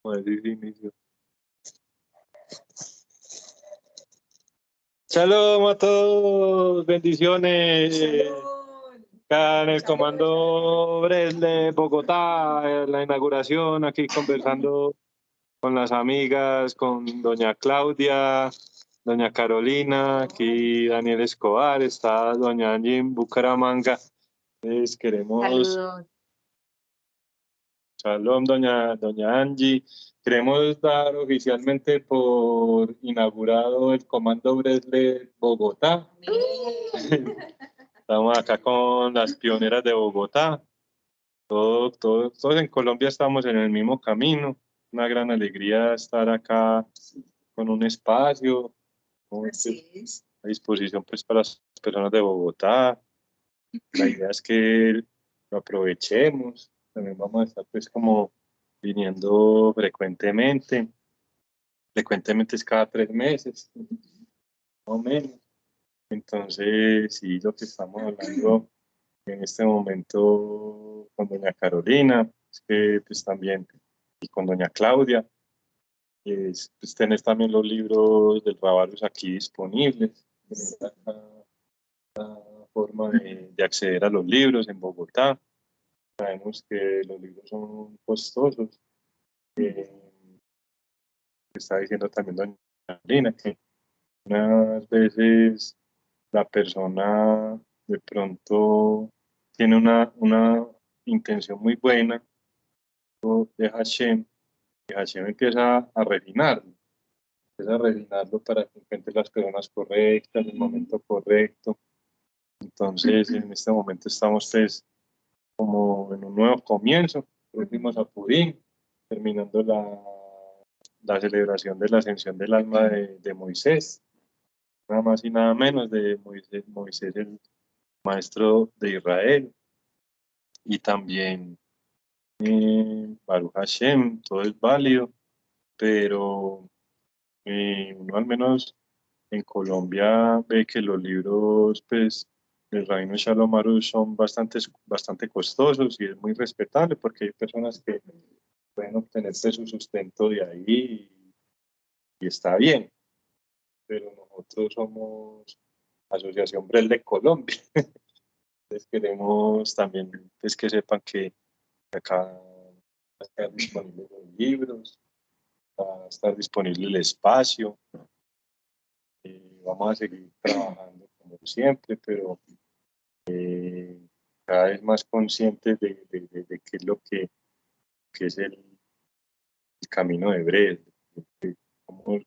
Como decir inicio. Shalom a todos, bendiciones. Acá en el comando Bresle, Bogotá, en la inauguración, aquí conversando con las amigas, con doña Claudia, doña Carolina, aquí Daniel Escobar, está doña Angie en Bucaramanga. Entonces queremos... Saludos. Shalom, doña Angie. Queremos dar oficialmente por inaugurado el Comando Bresle Bogotá. Estamos acá con las pioneras de Bogotá. Todos en Colombia estamos en el mismo camino. Una gran alegría estar acá con un espacio a disposición pues, para las personas de Bogotá. La idea es que lo aprovechemos. También vamos a estar pues como viniendo frecuentemente. Frecuentemente es cada 3 meses, más o menos. Entonces, sí, lo que estamos hablando en este momento con doña Carolina, es que pues también, y con doña Claudia, es pues, tener también los libros del Rabarus aquí disponibles, tener la forma de acceder a los libros en Bogotá. Sabemos que los libros son costosos. Está diciendo también doña Carolina que unas veces la persona de pronto tiene una intención muy buena de Hashem, y Hashem empieza a refinarlo. Empieza a refinarlo para que encuentre las personas correctas, en el momento correcto. Entonces, en este momento estamos pues como en un nuevo comienzo. Fuimos a Purín, terminando la celebración de la ascensión del alma de Moisés, nada más y nada menos de Moisés el maestro de Israel, y también Baruch Hashem, todo es válido, pero uno al menos en Colombia ve que los libros pues, del Rabino Shalom Arush son bastante costosos, y es muy respetable porque hay personas que pueden obtener pues, su sustento de ahí y está bien, pero nosotros somos Asociación Brel de Colombia. Entonces queremos también pues, que sepan que acá van a estar disponibles los libros, va a estar disponible el espacio. Vamos a seguir trabajando como siempre, pero cada vez más conscientes de qué es lo que es el camino de Bresle,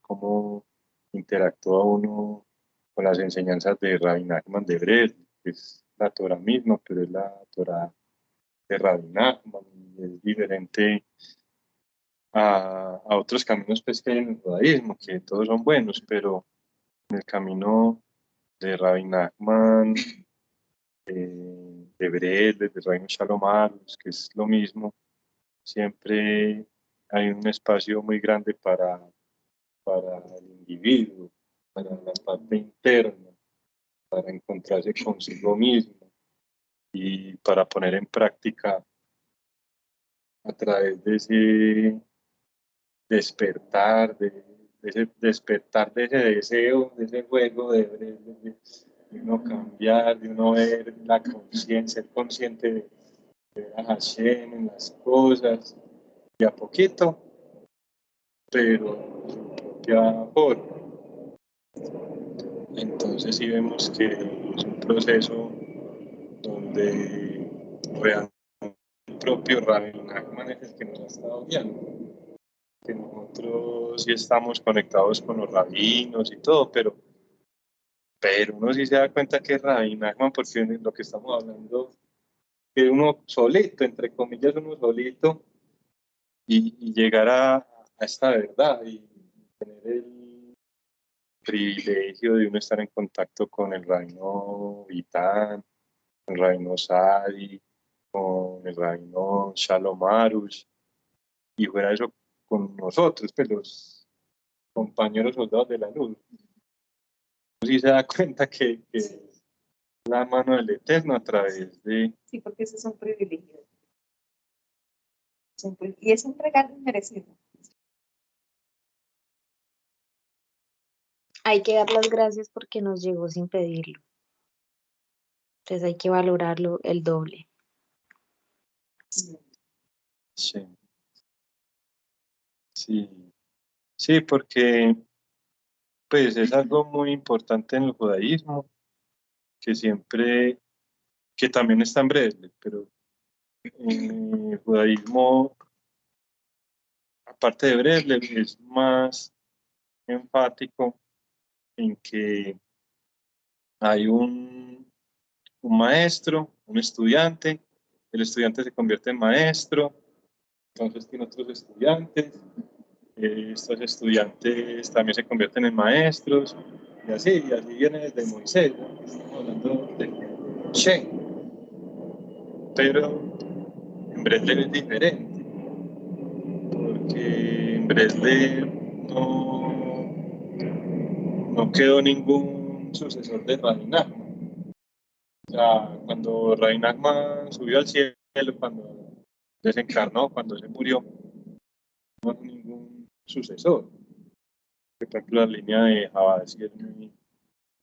cómo interactúa uno con las enseñanzas de Rabbi Nachman de Bresle, que es la Torah misma, pero es la Torah de Rabbi Nachman, y es diferente a otros caminos pues, que hay en el judaísmo, que todos son buenos, pero en el camino de Rabbi Nachman, de Bresle, de Rabbi Shalom Arush, que es lo mismo, siempre hay un espacio muy grande para el individuo, para la parte interna, para encontrarse consigo mismo y para poner en práctica a través de ese despertar, de ese despertar de ese deseo, de ese juego de uno cambiar, de uno ver la conciencia, ser consciente de ver a Hashem en las cosas, y a poquito, pero su propia forma. Entonces sí vemos que es un proceso donde realmente el propio Rabbi Nachman es el que nos ha estado guiando, que nosotros sí estamos conectados con los rabinos y todo, pero uno sí se da cuenta que es Rabbi Nachman, porque en lo que estamos hablando que uno solito, entre comillas, uno solito, y llegar a esta verdad y tener el privilegio de uno estar en contacto con el Rabino Vitán, con el Rabino Sadi, con el Rabino Shalom Arush, y fuera eso con nosotros, pues los compañeros soldados de la luz. Sí se da cuenta que es la mano del Eterno a través de... Sí, porque ese es un privilegio. Y es un regalo inmerecido. Hay que dar las gracias porque nos llegó sin pedirlo. Entonces hay que valorarlo el doble. Sí, sí, sí, porque pues es algo muy importante en el judaísmo, que siempre, que también está en Bresle, pero en el judaísmo, aparte de Bresle, es más enfático en que hay un maestro, un estudiante, el estudiante se convierte en maestro, entonces tiene otros estudiantes, estos estudiantes también se convierten en maestros, y así viene desde Moisés, ¿no? Estamos hablando de Moshe, pero en Bresle es diferente, porque en Bresle no quedó ningún sucesor de Rabbi Nachman. O sea, cuando Rabbi Nachman subió al cielo, cuando desencarnó, cuando se murió, no hubo ningún sucesor. Por ejemplo, la línea de Jabal sí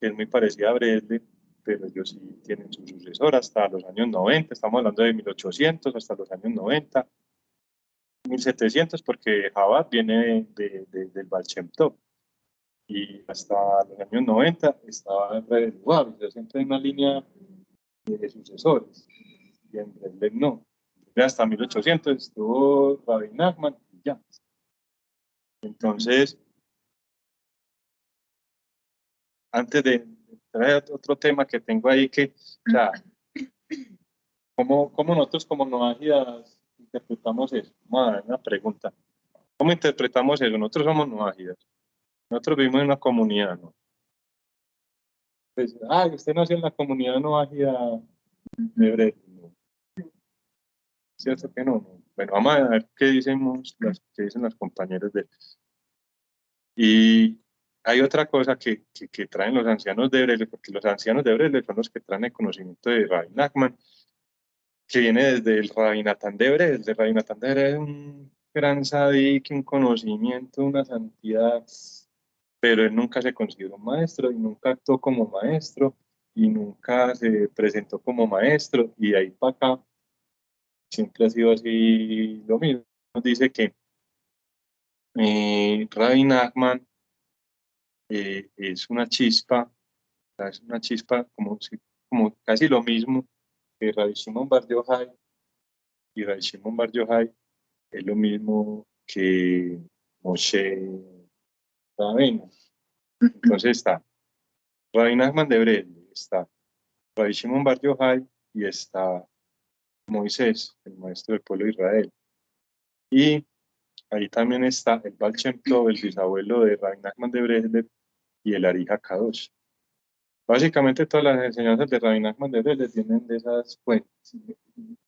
es muy parecida a Bresle, pero ellos sí tienen su sucesor hasta los años 90, estamos hablando de 1800 hasta los años 90, 1700, porque Jabal viene del Baal Shem Tov, y hasta los años 90 estaba el Rebbe Lubavitch, siempre hay una línea de sucesores, y en Bresle no. Hasta 1800 estuvo Rabbi Nachman y ya. Entonces, antes de traer otro tema que tengo ahí, que, o sea, ¿cómo nosotros como noágidas interpretamos eso? Vamos a dar una pregunta. ¿Cómo interpretamos eso? Nosotros somos noágidas. Nosotros vivimos en una comunidad, ¿no? Pues, usted nació en la comunidad noágida de Bresle, ¿no? ¿Cierto que no? Bueno, vamos a ver qué dicen las compañeras de... Y hay otra cosa que traen los ancianos de Bresle, porque los ancianos de Bresle son los que traen el conocimiento de Rabbi Nachman, que viene desde el Rabbi Natán de Bresle. El Rabbi Natán de Bresle es un gran sadik, un conocimiento, una santidad, pero él nunca se consideró maestro y nunca actuó como maestro y nunca se presentó como maestro, y de ahí para acá siempre ha sido así lo mismo. Nos dice que Rabbi Nachman es una chispa como casi lo mismo que Rabbi Shimon Bar Yochai, y Rabbi Shimon Bar Yochai es lo mismo que Moshe Rabbeinu. Entonces está Rabbi Nachman de Bresle, está Rabbi Shimon Bar Yochai y está Moisés, el maestro del pueblo de Israel. Y ahí también está el Baal Shem Tov, el bisabuelo de Rabbi Nachman de Bresle, y el Ari HaKadosh. Básicamente todas las enseñanzas de Rabbi Nachman de Bresle tienen de esas fuentes.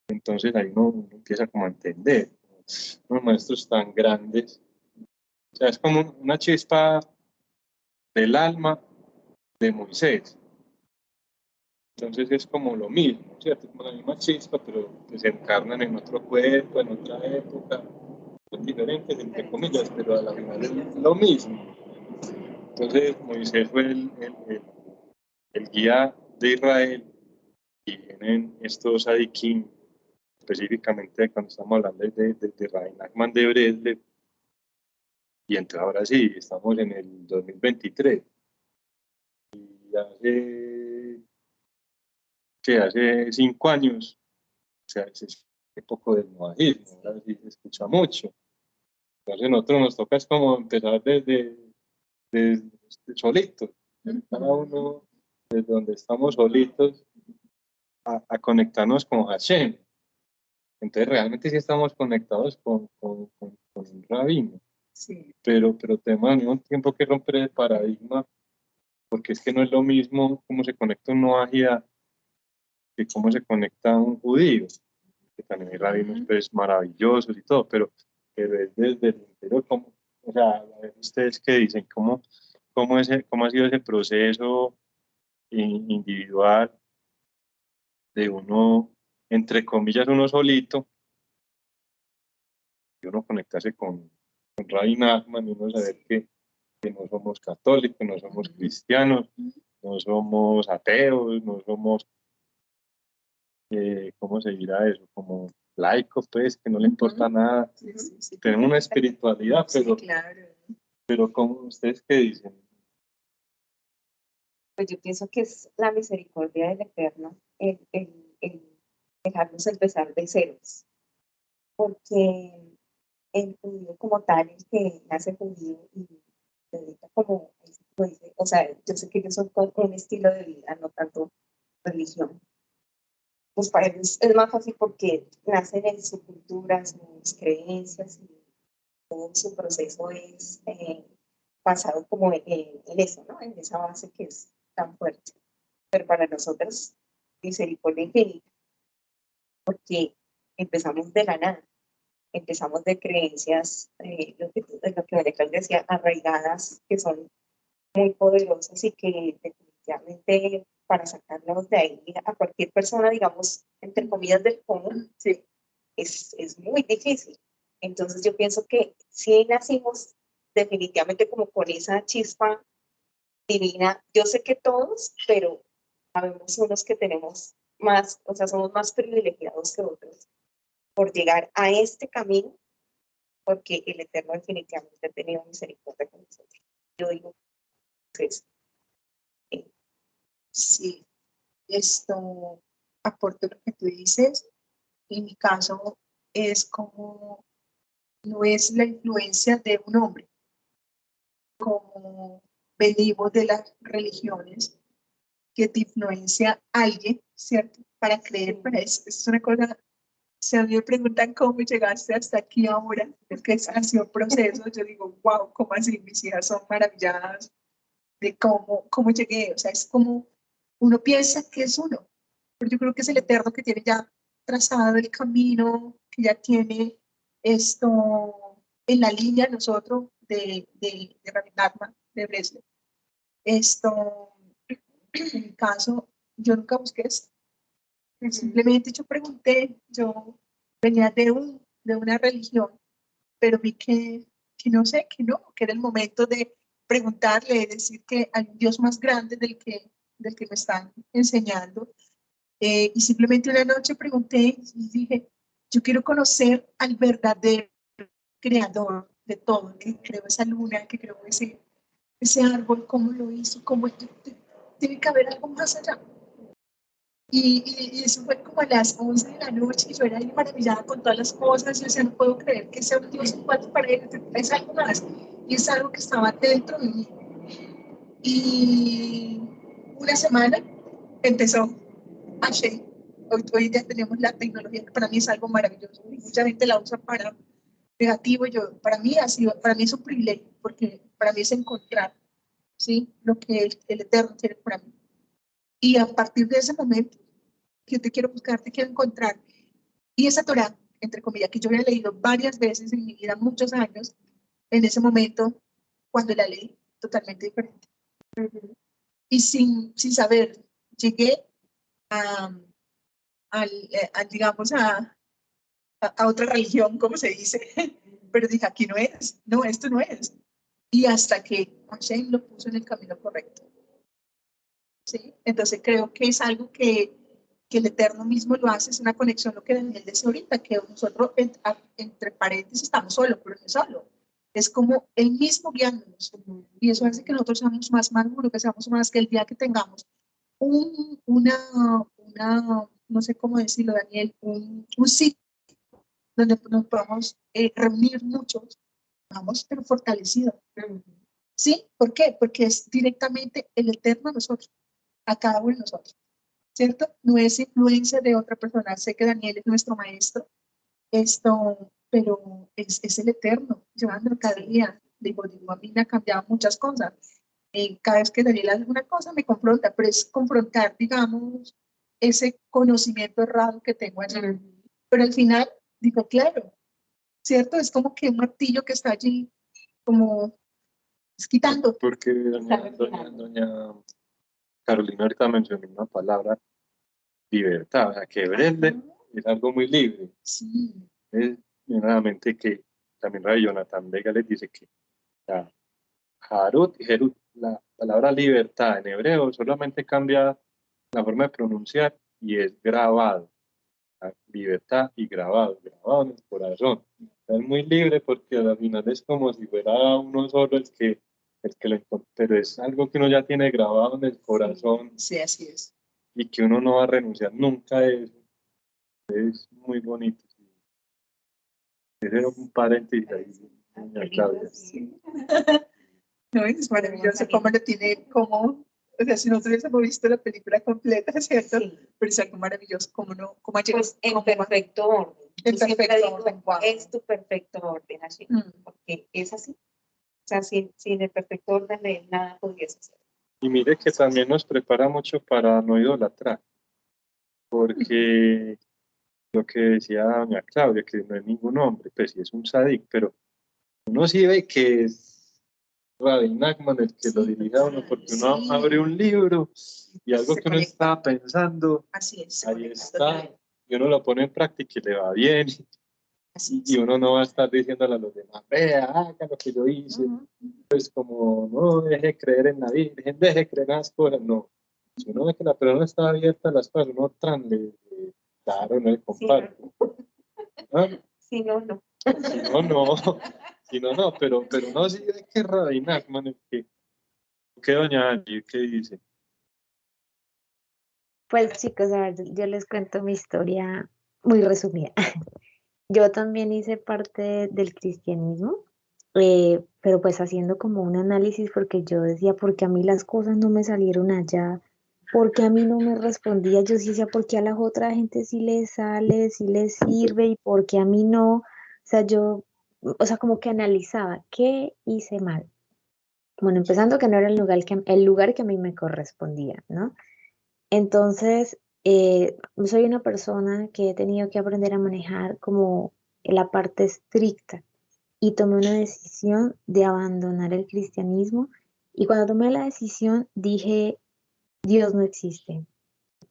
Entonces ahí uno empieza como a entender unos maestros tan grandes. O sea, es como una chispa del alma de Moisés. Entonces es como lo mismo, ¿cierto? Como la misma chispa, pero que se encarnan en otro cuerpo, en otra época. Son diferentes, entre comillas, pero a la final es lo mismo. Entonces Moisés fue el guía de Israel, y vienen estos adikim, específicamente cuando estamos hablando de Rabbi Nachman de Bresle, y entonces ahora sí, estamos en el 2023, y hace 5 años, o sea, es poco del modajismo, ahora sí se escucha mucho. Entonces nosotros nos toca es como empezar desde solitos, cada uno desde donde estamos solitos, a conectarnos con Hashem. Entonces realmente sí estamos conectados con un rabino. Sí. Pero tenemos al mismo tiempo que romper el paradigma, porque es que no es lo mismo cómo se conecta un noágida que cómo se conecta un judío, que también hay rabinos pues, maravillosos y todo, pero es desde el interior, como, o sea, a ver, ustedes qué dicen, cómo ha sido ese proceso individual de uno, entre comillas, uno solito, y uno conectarse con Rabbi Nachman, y uno saber que que no somos católicos, no somos cristianos, no somos ateos, no somos, ¿cómo se dirá eso? Como laicos, pues, que no le importa nada. Sí. Tenemos una espiritualidad, pero, Sí, claro. pero ¿cómo ustedes qué dicen? Pues yo pienso que es la misericordia del Eterno, el dejarnos empezar de ceros, porque el judío como tal, el que nace judío y se dedica como, pues, o sea, yo sé que ellos son con un estilo de vida, no tanto religión. Pues para ellos es más fácil porque nacen en su cultura, sus creencias y todo su proceso es basado como en eso, ¿no? En esa base que es tan fuerte. Pero para nosotros, misericordia infinita, porque empezamos de la nada, empezamos de creencias, lo que María Claudia decía, arraigadas, que son muy poderosas y que definitivamente para sacarnos de ahí a cualquier persona, digamos, entre comillas, del común, sí, es muy difícil. Entonces yo pienso que sí nacimos definitivamente como con esa chispa divina. Yo sé que todos, pero sabemos unos que tenemos más, o sea, somos más privilegiados que otros por llegar a este camino, porque el Eterno definitivamente ha tenido misericordia con nosotros. Yo digo que es. Sí, esto aporto lo que tú dices. En mi caso es como, no es la influencia de un hombre, como venimos de las religiones, que te influencia alguien, ¿cierto? Para creer, para eso. Es una cosa, si a mí me preguntan cómo llegaste hasta aquí ahora, es que ha sido un proceso, yo digo, wow, ¿cómo así? Mis hijas son maravilladas de cómo llegué, o sea, es como uno piensa que es uno, pero yo creo que es el Eterno que tiene ya trazado el camino, que ya tiene esto en la línea nosotros de Rabbi Nachman, de Breslev. Esto, en mi caso, yo nunca busqué esto. Simplemente yo pregunté, yo venía de una religión, pero vi que no sé, que no, que era el momento de preguntarle, de decir que hay un Dios más grande del que me están enseñando. Y simplemente una noche pregunté y dije, yo quiero conocer al verdadero creador de todo, que creó esa luna, que creó ese árbol, cómo lo hizo, tiene que haber algo más allá. Y eso fue como a las 11 de la noche y yo era ahí maravillada con todas las cosas. Yo decía, no puedo creer que sea un Dios en cuatro paredes, es algo más. Y es algo que estaba dentro de mí. Y una semana empezó a Shea. Hoy ya tenemos la tecnología que para mí es algo maravilloso. Y mucha gente la usa para negativo. Para mí es un privilegio, porque para mí es encontrar, ¿sí? Lo que el Eterno quiere para mí. Y a partir de ese momento, que yo te quiero buscar, te quiero encontrar. Y esa Torah, entre comillas, que yo había leído varias veces en mi vida, muchos años, en ese momento, cuando la leí, totalmente diferente. Y sin saber, llegué a, digamos, a otra religión, como se dice, pero dije, aquí no es, no, esto no es. Y hasta que Hashem lo puso en el camino correcto. ¿Sí? Entonces creo que es algo que el Eterno mismo lo hace, es una conexión, lo que Daniel decía ahorita, que nosotros entre paréntesis estamos solos, pero no es solo. Es como el mismo guiándonos. Y eso hace que nosotros seamos más maduros, que seamos más, que el día que tengamos una no sé cómo decirlo, Daniel, un sitio donde nos podamos reunir muchos, vamos, pero fortalecidos. ¿Sí? ¿Por qué? Porque es directamente el Eterno a nosotros, a cada uno de nosotros. ¿Cierto? No es influencia de otra persona. Sé que Daniel es nuestro maestro, pero es el Eterno, llevando cada día. Digo, a mí me ha cambiado muchas cosas. Cada vez que Daniel hace una cosa me confronta, pero es confrontar, digamos, ese conocimiento errado que tengo allí. Pero al final, digo, claro, ¿cierto? Es como que un martillo que está allí, como quitando. Porque doña Carolina ahorita mencionó una palabra, libertad, o sea, que Bresle es algo muy libre. Sí. Es nuevamente que también Radio Jonathan Vega les dice que ya, Harut y Herut. La palabra libertad en hebreo solamente cambia la forma de pronunciar y es grabado. Libertad y grabado en el corazón. Es muy libre porque al final es como si fuera uno solo el que lo encontró, pero es algo que uno ya tiene grabado en el corazón Sí, así es. y que uno no va a renunciar nunca a eso. Es muy bonito. Sí. Ese era un paréntesis ahí, doña Claudia. Sí. No, es maravilloso cómo lo tiene, como, o sea, si nosotros hubiésemos visto la película completa, ¿cierto? Sí. Pero es algo maravilloso, cómo no, cómo ha llegado, Pues en cómo va. perfecto orden. En Yo siempre perfecto digo, orden, wow. es tu perfecto orden, así, Mm. porque es así. O sea, sin el perfecto orden de él, nada podrías hacer. Y mire que también nos prepara mucho para no idolatrar, porque lo que decía doña Claudia, que no es ningún hombre, pues sí es un sadik, pero uno sí ve que es Rabbi Nachman el que lo dirige a uno, porque uno Sí. abre un libro y algo Se que uno conecta. está pensando, Así es. ahí está, y uno lo pone en práctica y le va bien, Así y uno no va a estar diciéndole a los demás, vea, haga lo que yo hice, pues como no deje creer en la Virgen, deje creer en las cosas, no. Si uno ve que la persona está abierta a las cosas, uno claro, no le comparte. ¿Ah? Si no, no. Si no, no. Si no, no, pero no, sí hay que Rabbi Nachman, que doña Angie, ¿qué dice? Pues chicos, a ver, yo les cuento mi historia muy resumida. Yo también hice parte del cristianismo, pero pues haciendo como un análisis porque yo decía, ¿por qué a mí las cosas no me salieron allá? ¿Por qué a mí no me respondía? Yo sí decía, ¿por qué a la otra gente sí les sale, sí les sirve y por qué a mí no? O sea, como que analizaba, ¿qué hice mal? Bueno, empezando que no era el lugar que a mí me correspondía, ¿no? Entonces, soy una persona que he tenido que aprender a manejar como la parte estricta y tomé una decisión de abandonar el cristianismo y cuando tomé la decisión dije, Dios no existe.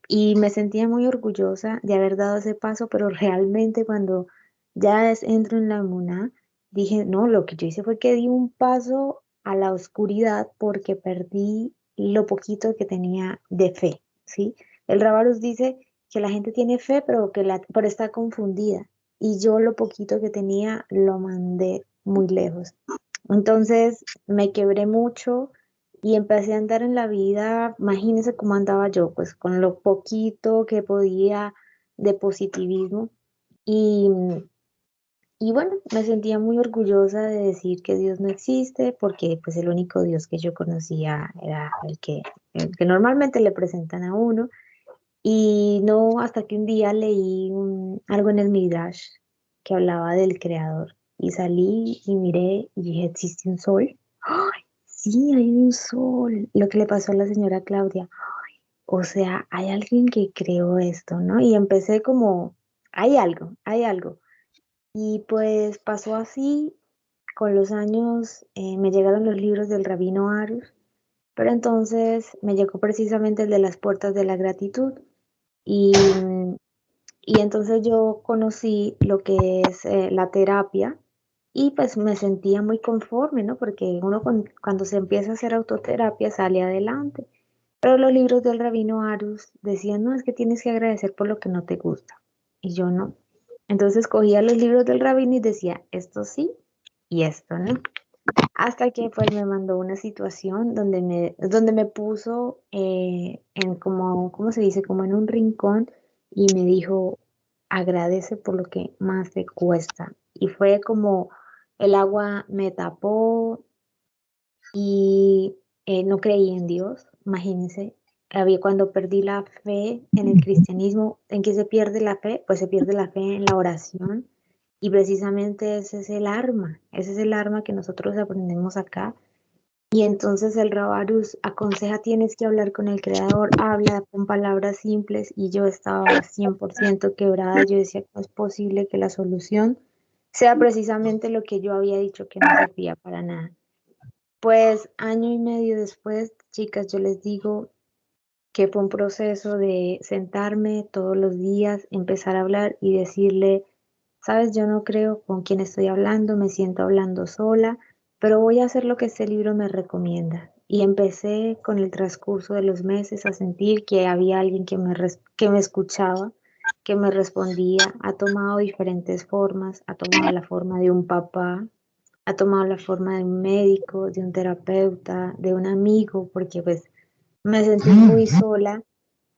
Y me sentía muy orgullosa de haber dado ese paso, pero realmente cuando entro en la emuná, dije, no, lo que yo hice fue que di un paso a la oscuridad porque perdí lo poquito que tenía de fe, ¿sí? El Rabarus dice que la gente tiene fe, pero está confundida. Y yo lo poquito que tenía lo mandé muy lejos. Entonces me quebré mucho y empecé a andar en la vida, imagínense cómo andaba yo, pues con lo poquito que podía de positivismo. Y, y bueno, me sentía muy orgullosa de decir que Dios no existe, porque pues el único Dios que yo conocía era el que normalmente le presentan a uno. Y no hasta que un día leí algo en el Midrash que hablaba del creador. Y salí y miré y dije, ¿existe un sol? ¡Ay! Sí, hay un sol. Lo que le pasó a la señora Claudia. O sea, hay alguien que creó esto, ¿no? Y empecé como, hay algo, hay algo. Y pues pasó así, con los años me llegaron los libros del Rabino Arus, pero entonces me llegó precisamente el de las puertas de la gratitud. Y, y entonces yo conocí lo que es la terapia y pues me sentía muy conforme, ¿no? Porque uno cuando se empieza a hacer autoterapia sale adelante. Pero los libros del Rabino Arus decían, no, es que tienes que agradecer por lo que no te gusta. Y yo no. Entonces cogía los libros del Rabino y decía, esto sí y esto no. Hasta que pues me mandó una situación donde me puso en como, ¿cómo se dice? Como en un rincón y me dijo, agradece por lo que más te cuesta. Y fue como el agua me tapó y no creí en Dios, imagínense. Cuando perdí la fe en el cristianismo, ¿en qué se pierde la fe? Pues se pierde la fe en la oración. Y precisamente ese es el arma que nosotros aprendemos acá. Y entonces el Rabarus aconseja, tienes que hablar con el Creador, habla con palabras simples y yo estaba 100% quebrada. Yo decía, no es posible que la solución sea precisamente lo que yo había dicho que no servía para nada. Pues año y medio después, chicas, yo les digo que fue un proceso de sentarme todos los días, empezar a hablar y decirle, sabes, yo no creo con quién estoy hablando, me siento hablando sola pero voy a hacer lo que este libro me recomienda. Y empecé con el transcurso de los meses a sentir que había alguien que me escuchaba, que me respondía, ha tomado diferentes formas, ha tomado la forma de un papá, ha tomado la forma de un médico, de un terapeuta, de un amigo, porque pues me sentí muy sola.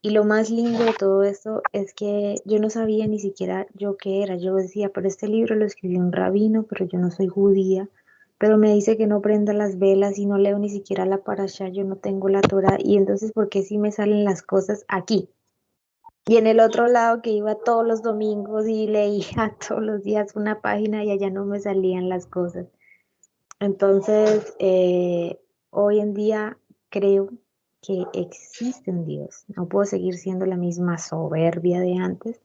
Y lo más lindo de todo esto es que yo no sabía ni siquiera yo qué era. Yo decía, pero este libro lo escribió un rabino, pero yo no soy judía. Pero me dice que no prenda las velas y no leo ni siquiera la parashá, yo no tengo la Torah. Y entonces, ¿por qué sí me salen las cosas aquí? Y en el otro lado que iba todos los domingos y leía todos los días una página y allá no me salían las cosas. Entonces, hoy en día creo que existe un Dios. No puedo seguir siendo la misma soberbia de antes.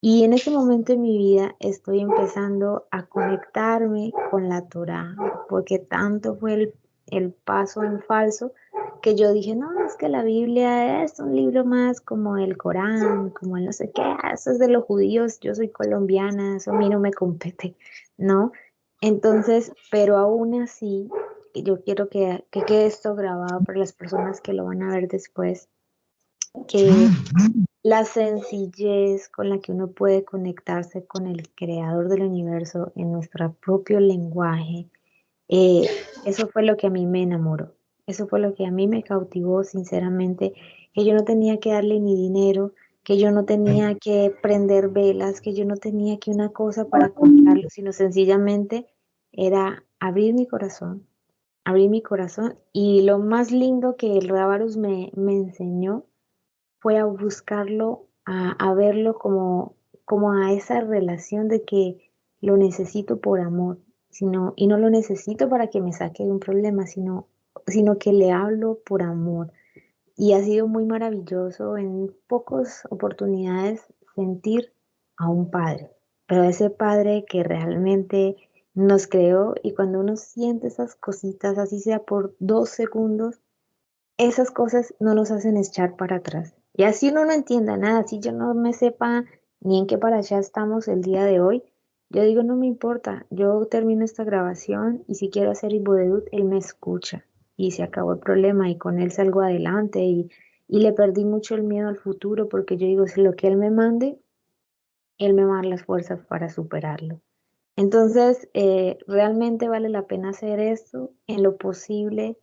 Y en este momento en mi vida estoy empezando a conectarme con la Torá, porque tanto fue el paso en falso que yo dije, no, es que la Biblia es un libro más como el Corán, como el no sé qué, eso es de los judíos, yo soy colombiana, eso a mí no me compete, ¿no? Entonces, pero aún así, yo quiero que quede esto grabado para las personas que lo van a ver después, que la sencillez con la que uno puede conectarse con el creador del universo en nuestro propio lenguaje, eh, eso fue lo que a mí me enamoró. Eso fue lo que a mí me cautivó, sinceramente, que yo no tenía que darle ni dinero, que yo no tenía que prender velas, que yo no tenía que una cosa para comprarlo, sino sencillamente era abrir mi corazón. Y lo más lindo que el Rábaros me enseñó fue a buscarlo, a verlo como a esa relación de que lo necesito por amor, y no lo necesito para que me saque de un problema, sino que le hablo por amor. Y ha sido muy maravilloso en pocas oportunidades sentir a un padre, pero ese padre que realmente nos creó, y cuando uno siente esas cositas, así sea por 2 segundos, esas cosas no nos hacen echar para atrás. Y así uno no entienda nada, si yo no me sepa ni en qué para allá estamos el día de hoy, yo digo, no me importa, yo termino esta grabación y si quiero hacer Ibodedut, él me escucha y se acabó el problema y con él salgo adelante y le perdí mucho el miedo al futuro porque yo digo, si lo que él me mande, él me va a dar las fuerzas para superarlo. Entonces, realmente vale la pena hacer esto en lo posible,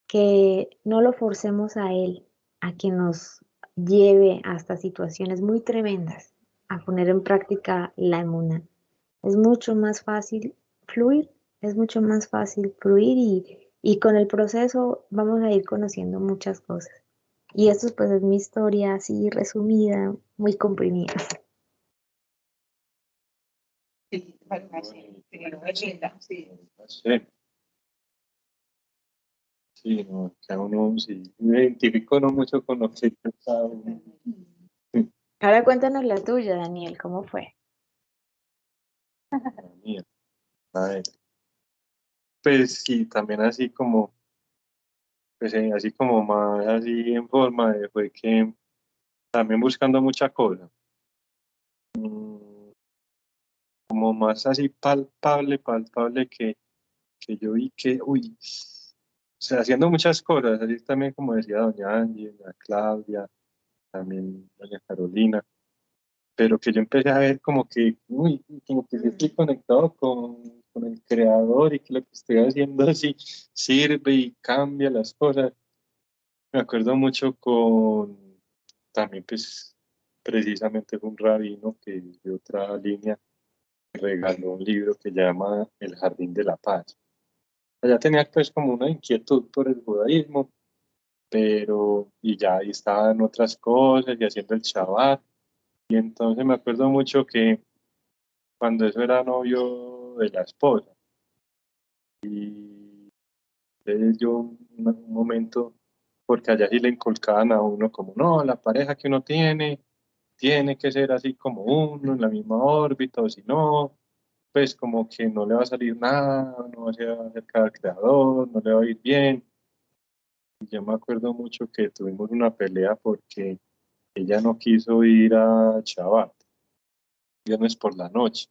que no lo forcemos a él, a que nos lleve hasta situaciones muy tremendas, a poner en práctica la emuna. Es mucho más fácil fluir, es mucho más fácil fluir y con el proceso vamos a ir conociendo muchas cosas. Y esto pues es mi historia así resumida, muy comprimida. Sí, muy linda, sí. Sí, sí, no, que a uno sí, me identifico no mucho con lo que está uno. Ahora cuéntanos la tuya, Daniel, ¿cómo fue? Mía. A ver, pues sí, también así como, pues así como más así en forma de, fue que también buscando mucha cosa, como más así palpable que yo vi que, uy, o sea, haciendo muchas cosas, así también como decía doña Angie, doña Claudia, también doña Carolina, pero que yo empecé a ver como que, uy, como que sí estoy conectado con el creador y que lo que estoy haciendo así sirve y cambia las cosas. Me acuerdo mucho con, también pues precisamente fue un rabino que de otra línea regaló un libro que llama El Jardín de la Paz. Allá tenía pues como una inquietud por el judaísmo, pero y ya ahí estaba en otras cosas y haciendo el Shabbat. Y entonces me acuerdo mucho que cuando eso era novio de la esposa, entonces yo un momento, porque allá sí le inculcaban a uno como, no, la pareja que uno tiene que ser así como uno, en la misma órbita, o si no, pues como que no le va a salir nada, no va a ser acerca del creador, no le va a ir bien. Y yo me acuerdo mucho que tuvimos una pelea porque ella no quiso ir a Shabbat, viernes por la noche.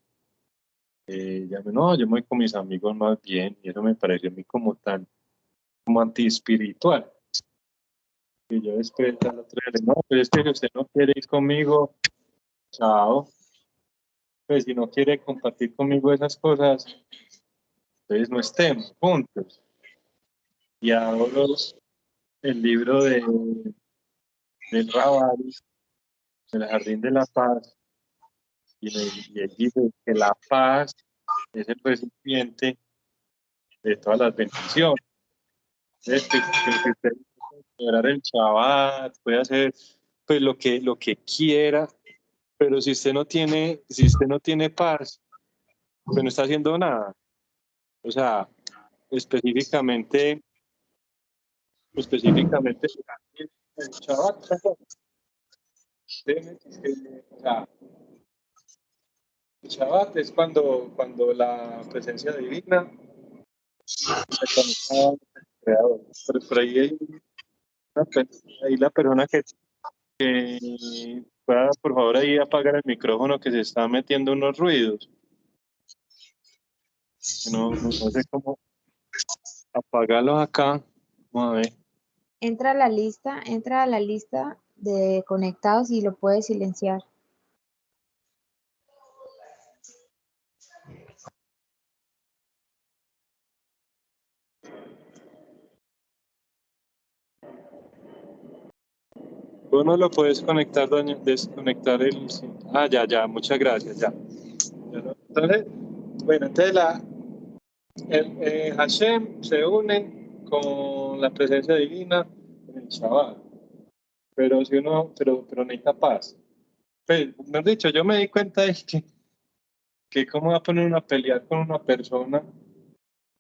no, yo me voy con mis amigos más bien, y eso me pareció a mí como tan, como antiespiritual. Y yo después al otro día le dije, no, pero es que si usted no quiere ir conmigo, chao. Pues si no quiere compartir conmigo esas cosas, entonces no estemos juntos. Y ahora el libro del Raval, El Jardín de la Paz, y él dice que la paz es el recipiente de todas las bendiciones. Entonces, que usted puede celebrar el Shabbat, puede hacer pues lo que quiera, pero si usted no tiene paz, pues no está haciendo nada. O sea, específicamente el Shabbat, o sea, el Shabbat es cuando la presencia divina se conecta al Creador. Pero por ahí hay ahí la persona que pueda, por favor, ahí apagar el micrófono, que se está metiendo unos ruidos. No sé cómo apagarlos acá. Vamos a ver. Entra a la lista de conectados y lo puedes silenciar. Tú no lo puedes conectar, desconectar el... Ah, ya, muchas gracias, ya. Entonces, bueno, entonces Hashem se une con la presencia divina en el Shabbat, pero si uno, pero necesita paz. Pues, mejor dicho, yo me di cuenta de que cómo va a poner una pelea con una persona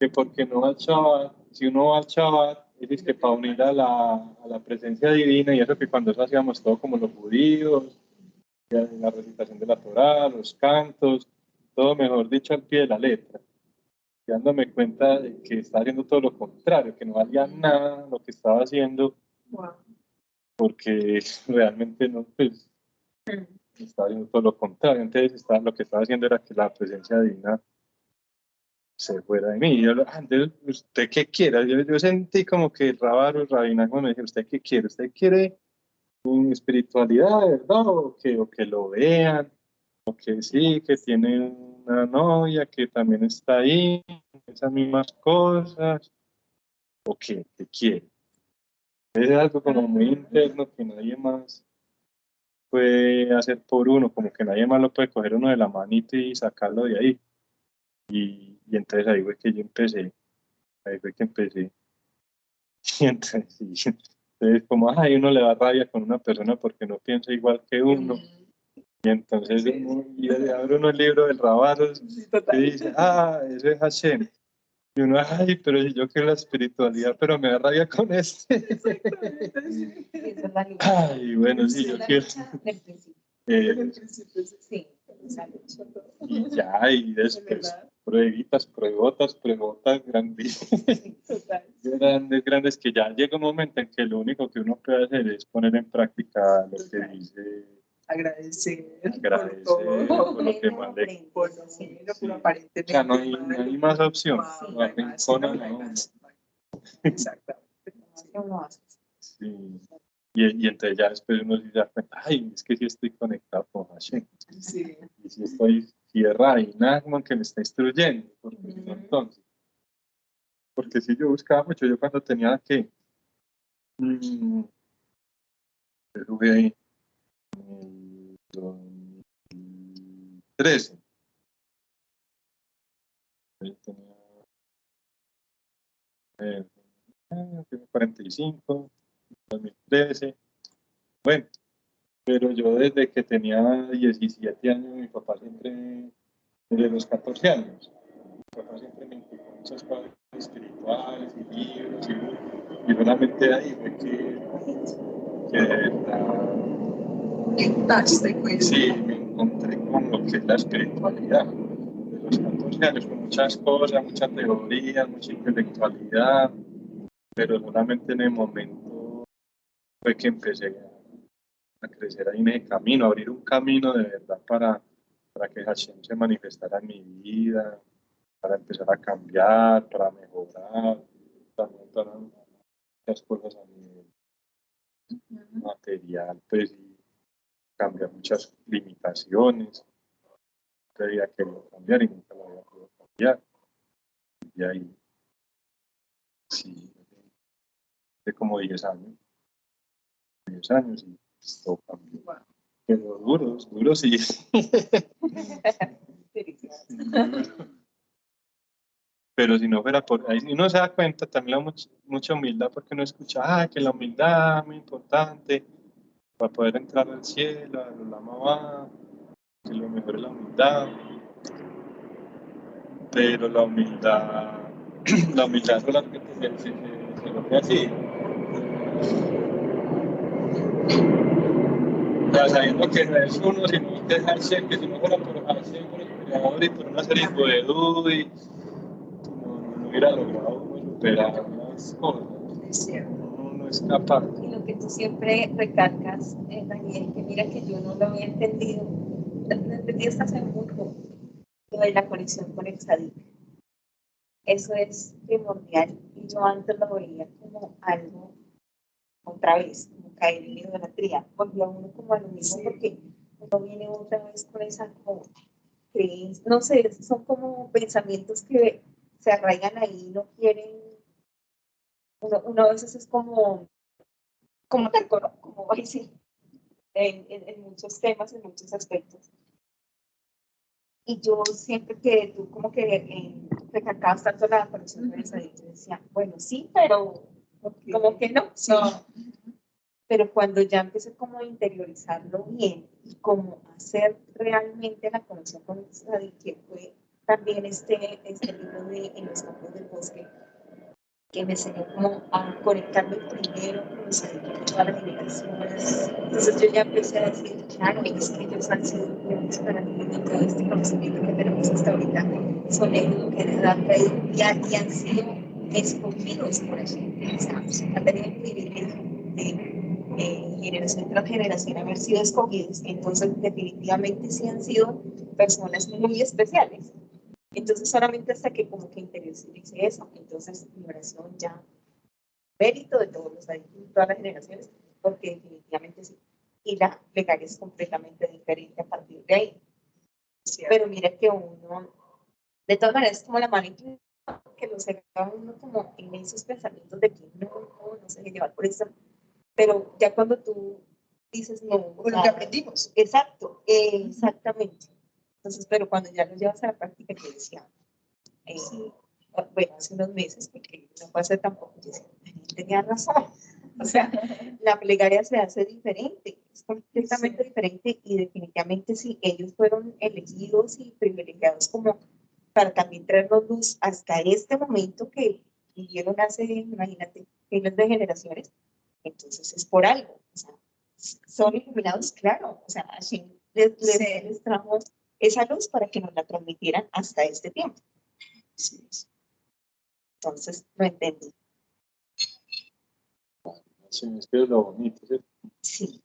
que porque no va al Shabbat, si uno va al Shabbat, es que para unir a la presencia divina, y eso que cuando eso hacíamos todo como los judíos, la recitación de la Torá, los cantos, todo mejor dicho al pie de la letra, y dándome cuenta de que estaba haciendo todo lo contrario, que no valía nada lo que estaba haciendo, porque realmente no, pues, estaba haciendo todo lo contrario. Entonces lo que estaba haciendo era que la presencia divina se fuera de mí. Y yo, entonces, ¿usted qué quiere? Yo sentí como que el rabinaco me dijo, ¿usted qué quiere? ¿Usted quiere espiritualidad, de verdad? O que lo vean, o que sí, que tiene una novia que también está ahí, esas mismas cosas, o que quiere. Es algo como muy interno que nadie más puede hacer por uno, como que nadie más lo puede coger uno de la manita y sacarlo de ahí. Y entonces ahí fue que yo empecé, ahí fue que empecé. Y entonces, sí, entonces como uno le da rabia con una persona porque no piensa igual que uno. Y entonces y abre uno el libro del Rabaros y dice, eso es Hashem. Y uno, pero yo quiero la espiritualidad, pero me da rabia con este. Ay, bueno, sí, yo quiero. Sí, Y ya, y después pruebotas, grandes, grandes, que ya llega un momento en que lo único que uno puede hacer es poner en práctica lo que dice. Agradecer Por lo que más le... aparentemente. O sea, no hay más opción. No La hay más, rincona, no hay no. más. Exactamente. Sí. Y entonces ya después uno se da cuenta, es que sí estoy conectado con Hashem. Sí. Y si estoy tierra y nada como que me está instruyendo. Entonces, porque si yo buscaba mucho, yo cuando tenía que... yo jugué ahí en 2013. Ahí tenía 45, 2013. Bueno, pero yo desde que tenía 17 años, mi papá siempre, desde los 14 años, mi papá siempre me inculcó muchas cosas espirituales y libros, y solamente ahí fue que de verdad, sí, me encontré con lo que es la espiritualidad. De los 14 años, con muchas cosas, mucha teoría, mucha intelectualidad, pero solamente en el momento fue que empecé a crecer ahí en ese camino, a abrir un camino de verdad para que Hashem se manifestara en mi vida, para empezar a cambiar, para mejorar, también para muchas cosas a nivel material, pues, y cambiar muchas limitaciones que había querido cambiar y nunca lo había podido cambiar. Y ahí, sí, hace como 10 años y todo cambió. Pero duro sí. Pero si no fuera por ahí, uno se da cuenta también mucha humildad, porque uno escucha, que la humildad es muy importante para poder entrar al cielo, a la mamá, que lo mejor es la humildad. Pero la humildad solamente se logra así. Ya sabiendo que no es uno, sino que es Hashem, que si no fuera por Hashem, por el creador y por una serie de Dudy, no hubiera logrado superar las cosas. Es cierto. Uno no es capaz. Y lo que tú siempre recalcas, Daniel, que mira que yo no lo había entendido, lo entendí hasta hace muy poco, lo de la conexión con el Sadik. Eso es primordial y yo antes lo veía como algo, otra vez, como caer en la idolatría. Volvió a uno como a lo mismo porque uno viene otra vez con esa como creencia, no sé, son como pensamientos que se arraigan ahí y no quieren, uno a veces es como terco, ¿no? Como ay, sí, en muchos temas, en muchos aspectos. Y yo siempre que tú como que recalcabas tanto la conexión con esa, yo decía, bueno, sí, pero como que no, Sí. no. Pero cuando ya empecé como a interiorizarlo bien y como hacer realmente la conexión con esa, que fue también este libro de En los campos del bosque, que me enseñó como a conectarme primero con los adictos de todas las generaciones. Entonces yo ya empecé a decir, claro, es que ellos han sido buenos para mí y todo este conocimiento que tenemos hasta ahorita son ellos que les han traído y han sido escogidos por eso. O sea, han tenido el privilegio de generación tras generación haber sido escogidos. Entonces definitivamente sí han sido personas muy especiales. Entonces solamente hasta que como que interiorice eso, entonces mi oración ya, mérito de todos los adictos, todas las generaciones, porque definitivamente sí. Y la plegaria es completamente diferente a partir de ahí. Sí, pero mira que uno, de todas maneras, es como la manipulación que lo saca uno como en esos pensamientos de que no se deje llevar por eso. Pero ya cuando tú dices no. Con lo que aprendimos. Exacto, exactamente. Entonces, pero cuando ya lo llevas a la práctica, yo decía, bueno, hace unos meses, porque no fue hace tampoco, yo decía, tenía razón. O sea, la plegaria se hace diferente, es completamente diferente y definitivamente sí, ellos fueron elegidos y privilegiados como para también traernos luz hasta este momento que vivieron hace, imagínate, miles de generaciones. Entonces es por algo, o sea, son iluminados, claro, o sea, Hashem les trajo esa luz para que nos la transmitieran hasta este tiempo. Sí. Entonces, lo entendí. Sí, es que es lo bonito, ¿sí? Sí.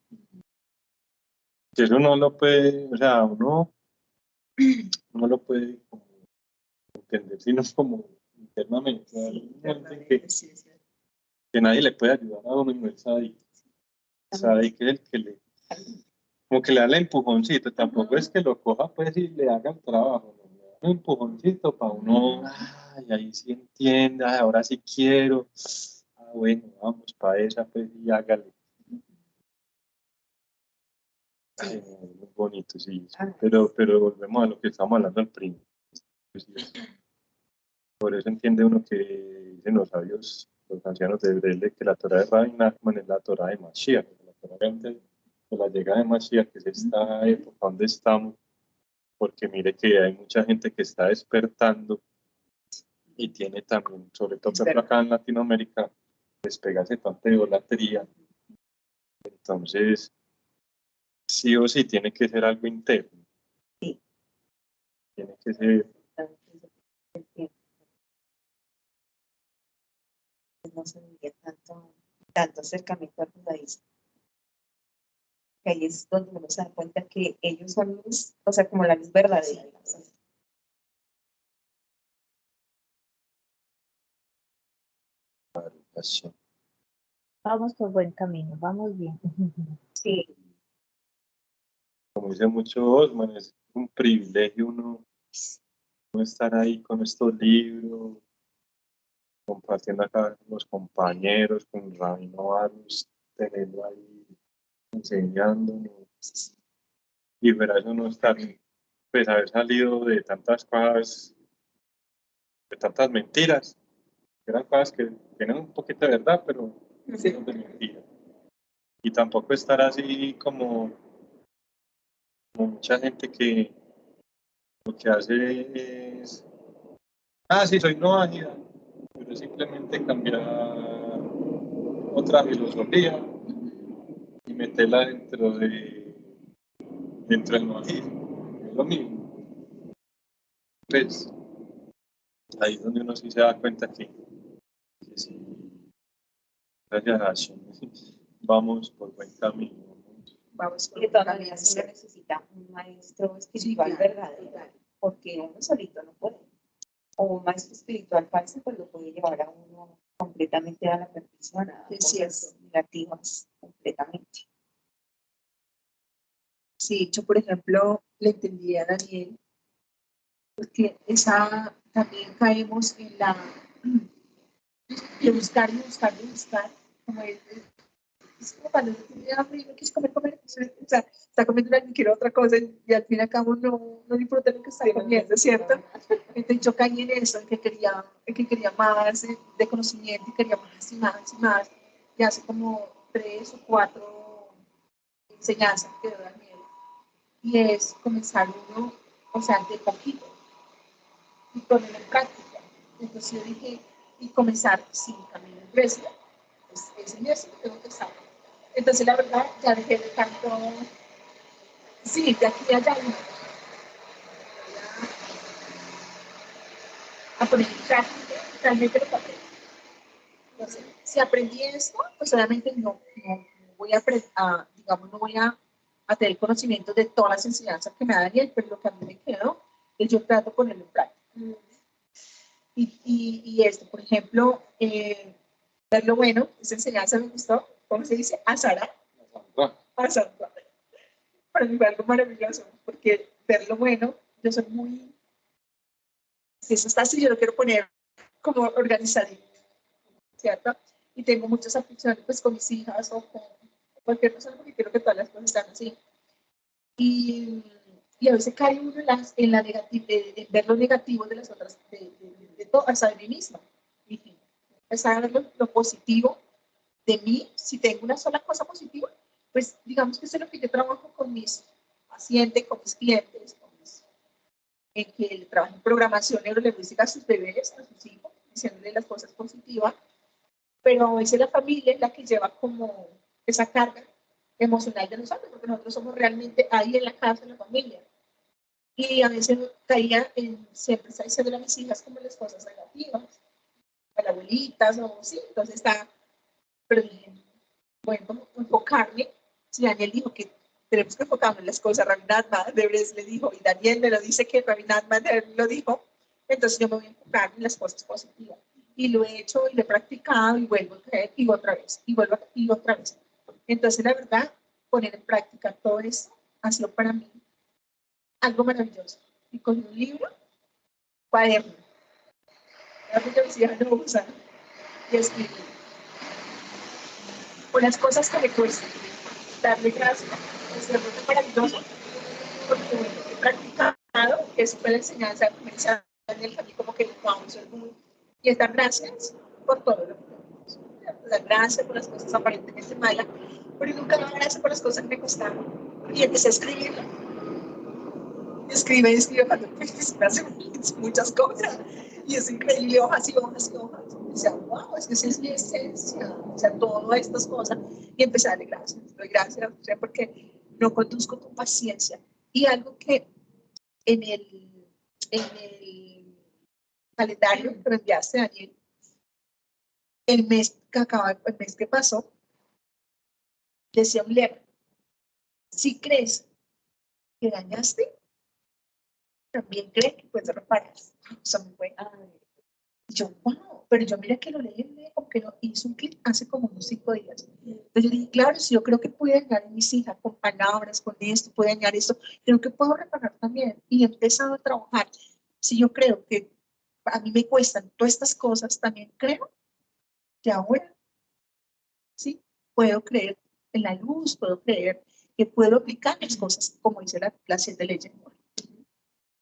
Que eso no lo puede, o sea, uno no lo puede como entender, sino como internamente. Sí, que nadie le puede ayudar a uno y no es Sadik. Sadik es el que le, como que le da el empujoncito, tampoco es que lo coja pues y le haga el trabajo, ¿no? Le da un empujoncito para uno, ay, ahí sí entiende, ay, ahora sí quiero, bueno, vamos para esa pues y hágale. Ay, muy bonito, sí, pero volvemos a lo que estamos hablando al principio. Por eso entiende uno que dicen los sabios, los ancianos de Brele, que la Torah de Rabbi Nachman es la Torah de Mashiach, la Torah antes de la llegada de Mashiach, que es esta época donde estamos, porque mire que hay mucha gente que está despertando y tiene también, sobre todo acá en Latinoamérica, despegarse tanta idolatría. Entonces, sí o sí tiene que ser algo interno. Sí. Tiene que ser. No se veía tanto acercamiento al judaísmo. que ahí es donde uno se da cuenta que ellos son luz, o sea, como la luz verdadera. Así. Vamos por buen camino, vamos bien. Sí, Como dice mucho Osman, es un privilegio uno estar ahí con estos libros, compartiendo acá con los compañeros, con Rabino Arus, tenerlo ahí enseñándonos. Y fuera eso no estar, pues haber salido de tantas cosas, de tantas mentiras, eran cosas que tienen un poquito de verdad, pero Sí. son de mentira. Y tampoco estar así como mucha gente que lo que hace es, sí, soy no ágida, pero simplemente cambiar otra filosofía y meterla dentro del no ágida. Es lo mismo. Pues ahí es donde uno sí se da cuenta que sí, gracias a Hashem, vamos por buen camino. Vamos y por de un todas camino, maneras sí. uno necesita un maestro Sí, espiritual claro, verdadero, claro. porque uno solito no puede. O un maestro espiritual falso, pues lo puede llevar a uno completamente a la perdición, a Es cosas cierto. negativas completamente. Sí, yo, por ejemplo, le entendí a Daniel, porque esa también caemos en la de buscar y buscar y buscar, como es como cuando uno tiene hambre y no quieres comer, o sea, está comiendo algo y quiere otra cosa y al fin y al cabo no disfruta lo que está comiendo, ¿cierto? Entonces yo caí en eso, en que quería más de conocimiento y quería más y más y más. Y hace como 3 o 4 enseñanzas que dio Daniel. Y es comenzar uno, o sea, de poquito y ponerlo en práctica. Entonces yo dije, y comenzar sin camino en Grecia. Pues ese es eso que tengo que saber. Entonces la verdad ya dejé de tanto, sí, de aquí a allá no. A poner en práctica realmente lo que aprendí. Entonces, si aprendí esto, pues obviamente no voy digamos, no voy a tener conocimiento de todas las enseñanzas que me da Daniel, pero lo que a mí me quedó es yo trato de ponerlo en práctica. Y esto, por ejemplo, ver lo bueno, esa enseñanza me gustó, ¿cómo se dice? Azara. Azara. Para mí fue algo maravilloso, porque ver lo bueno, yo soy muy, si eso está así, yo lo quiero poner como organizadito, ¿cierto? Y tengo muchas aficiones pues con mis hijas o con cualquier persona porque quiero que todas las cosas estén así. Y a veces cae uno en la en ver lo negativo de las otras, de todo, hasta de mí misma. Y empezar a ver lo positivo de mí, si tengo una sola cosa positiva, pues digamos que eso es lo que yo trabajo con mis pacientes, con mis clientes, en que trabajo en programación neurolingüística a sus bebés, a sus hijos, diciéndole las cosas positivas, pero a veces la familia es la que lleva como esa carga emocional de nosotros, porque nosotros somos realmente ahí en la casa, en la familia. Y a veces caía en siempre está diciendo a mis hijas como las cosas negativas, a las abuelitas o sí, entonces está, pero dije, bueno, enfocarme. Si Daniel dijo que tenemos que enfocarnos en las cosas, Rabinat Mahdebles le dijo, y Daniel me lo dice que Rabinat Mahdebles lo dijo, entonces yo me voy a enfocar en las cosas positivas. Y lo he hecho y lo he practicado y vuelvo a caer y otra vez, y vuelvo y otra vez. Entonces, la verdad, poner en práctica todo eso ha sido para mí algo maravilloso. Y con un libro, cuaderno. Era porque mis hijas no usan. Y escribir. Por las cosas que me cuestan. Darle gracias. Es algo maravilloso. Porque bueno, he practicado, que es la enseñanza comercial del camino, como que vamos a ser muy. Y es dar gracias por todo lo que tenemos. Dar gracias por las cosas aparentemente malas, pero nunca dar gracias por las cosas que me costaron. Y empecé a escribirlo. Escribe cuando me hace muchas cosas. Y es increíble, hojas y hojas y hojas. Y decía, wow, es que esa es mi esencia. O sea, todas estas cosas. Y empecé a darle gracias. Doy gracias, o sea, porque no conduzco con paciencia. Y algo que en el calendario que me enviaste, Daniel, el mes que pasó, decía un lema. Si crees que dañaste, también cree que puedes reparar. Eso muy bueno. Y yo, wow, pero yo mira que lo leí, aunque no hizo un clic hace como unos 5 días. Entonces yo dije, claro, si yo creo que pude dañar a mis hijas con palabras, con esto, pude dañar esto, creo que puedo reparar también. Y he empezado a trabajar. Si yo creo que a mí me cuestan todas estas cosas, también creo que ahora, sí, puedo creer en la luz, puedo creer que puedo aplicar las cosas, como dice la 7 leyes.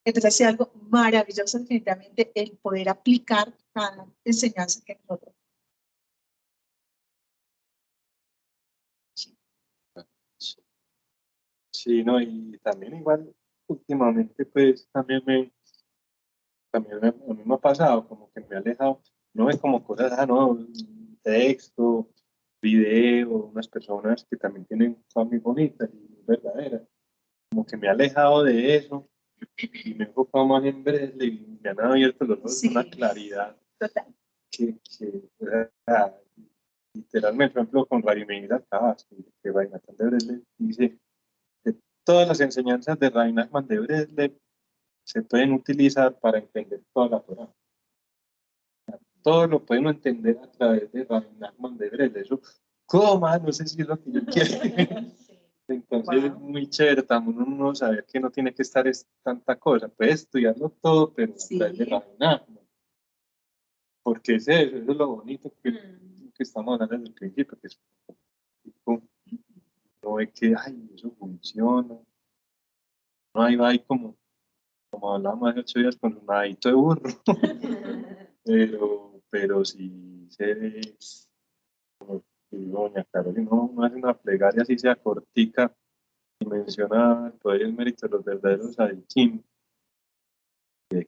Entonces, es algo maravilloso, definitivamente, el poder aplicar cada enseñanza que nosotros. Sí, no, y también igual últimamente pues a mí me ha pasado como que me ha alejado, no es como cosas, no, texto, video, unas personas que también tienen cosas muy bonitas y verdaderas, como que me ha alejado de eso y me he enfocado más en Bresle y me han abierto los ojos Sí. con una claridad Total. que literalmente, por ejemplo, con Radio Medina que Reinhard de Bresle dice que todas las enseñanzas de Reinhard de Bresle se pueden utilizar para entender toda la Torá. Todo lo podemos entender a través de Reinhard de Bresle. Eso, ¿cómo? No sé si es lo que yo quiero. Entonces es muy chévere también uno saber que no tiene que estar tanta cosa, puede estudiarlo todo, pero a través de Reinhard. Porque es eso es lo bonito que estamos hablando desde el principio, que es no ve que, ay, eso funciona. No, ahí va ahí como hablábamos hace 8 días con un nadito de burro. pero si se, como doña Carolina, no hace una plegaria así sea cortica y menciona el poder y el mérito de los verdaderos adikim, que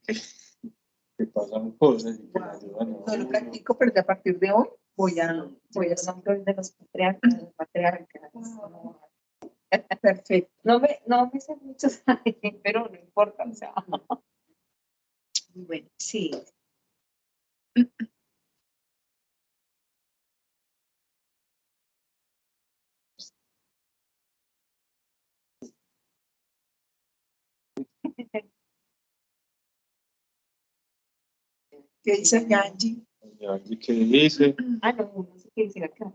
pasan cosas y que le ayudan a No lo uno. practico, pero a partir de hoy voy a hacer de los patriarcas. Perfecto. No me sé muchos, pero no importa, o sea. Bueno, sí. ¿Qué dice Yanji? ¿Y qué dice? No sé qué decir acá.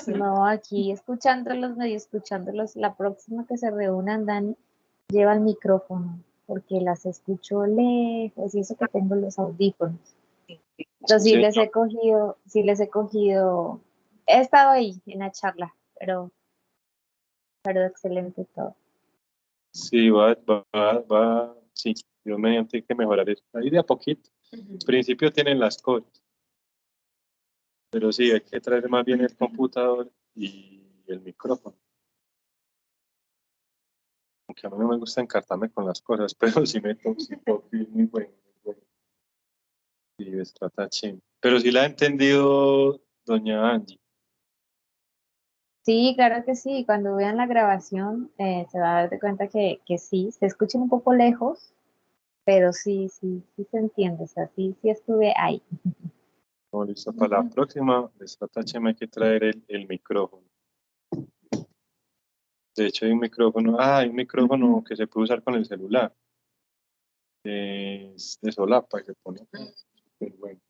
No, aquí escuchándolos, medio escuchándolos. La próxima que se reúnan, Dani, lleva el micrófono, porque las escucho lejos y eso que tengo los audífonos. Entonces sí les he cogido, he estado ahí en la charla, pero excelente todo. Sí, sí, Dios mediante hay que mejorar eso. Ahí de a poquito. Al principio tienen las cosas, pero sí, hay que traer más bien el computador y el micrófono. Aunque a mí no me gusta encartarme con las cosas, pero sí me toco, es muy bueno, muy bueno. Sí, es trata ching. Pero sí la ha entendido doña Angie. Sí, claro que sí. Cuando vean la grabación se va a dar de cuenta que sí, se escuchan un poco lejos, pero sí se entiende. O sea, sí estuve ahí. Como listo para la próxima, les trata ching, hay que traer el micrófono. De hecho, hay un micrófono que se puede usar con el celular. Es de solapa que pone. Súper bueno.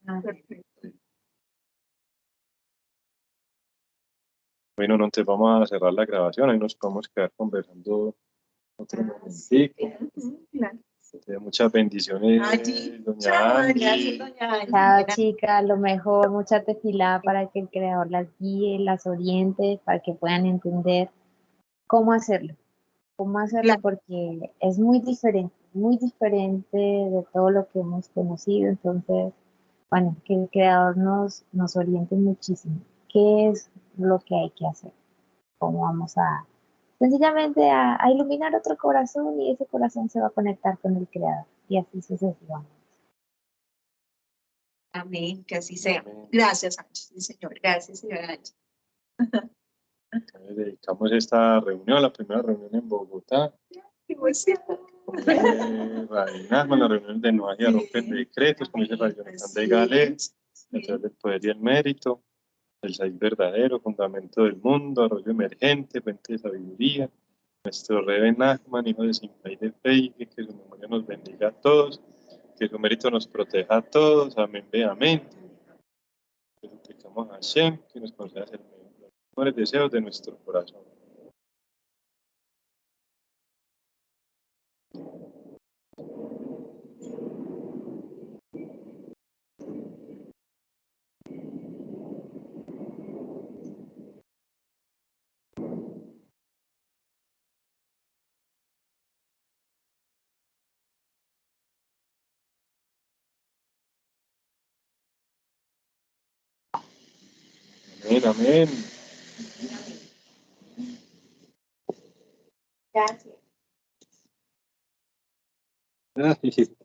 Bueno, no, entonces vamos a cerrar la grabación, ahí nos podemos quedar conversando otro momentico. Muchas bendiciones, doña Angie. Chao, chicas, lo mejor, mucha tefilá para que el creador las guíe, las oriente, para que puedan entender cómo hacerlo, porque es muy diferente de todo lo que hemos conocido. Entonces, bueno, que el creador nos oriente muchísimo. ¿Qué es lo que hay que hacer? ¿Cómo vamos sencillamente a iluminar otro corazón y ese corazón se va a conectar con el creador? Y así sucesivamente. Amén, que así sea. Gracias, Angie. Sí, señor. Gracias, señora Angie. Dedicamos esta reunión, la primera reunión en Bogotá. Con la reunión de Noadia Romper Decretos, como dice la Jonathan de Galés, a través del poder y el mérito. el 6 verdadero, fundamento del mundo, arroyo emergente, fuente de sabiduría, nuestro Rebe Nachman, hijo de Simplay de Feige, que su memoria nos bendiga a todos, que su mérito nos proteja a todos, amén, ve, amén. Que suplicamos a Hashem, que nos conceda los mejores deseos de nuestro corazón. Amén, amén. Gracias. Ay,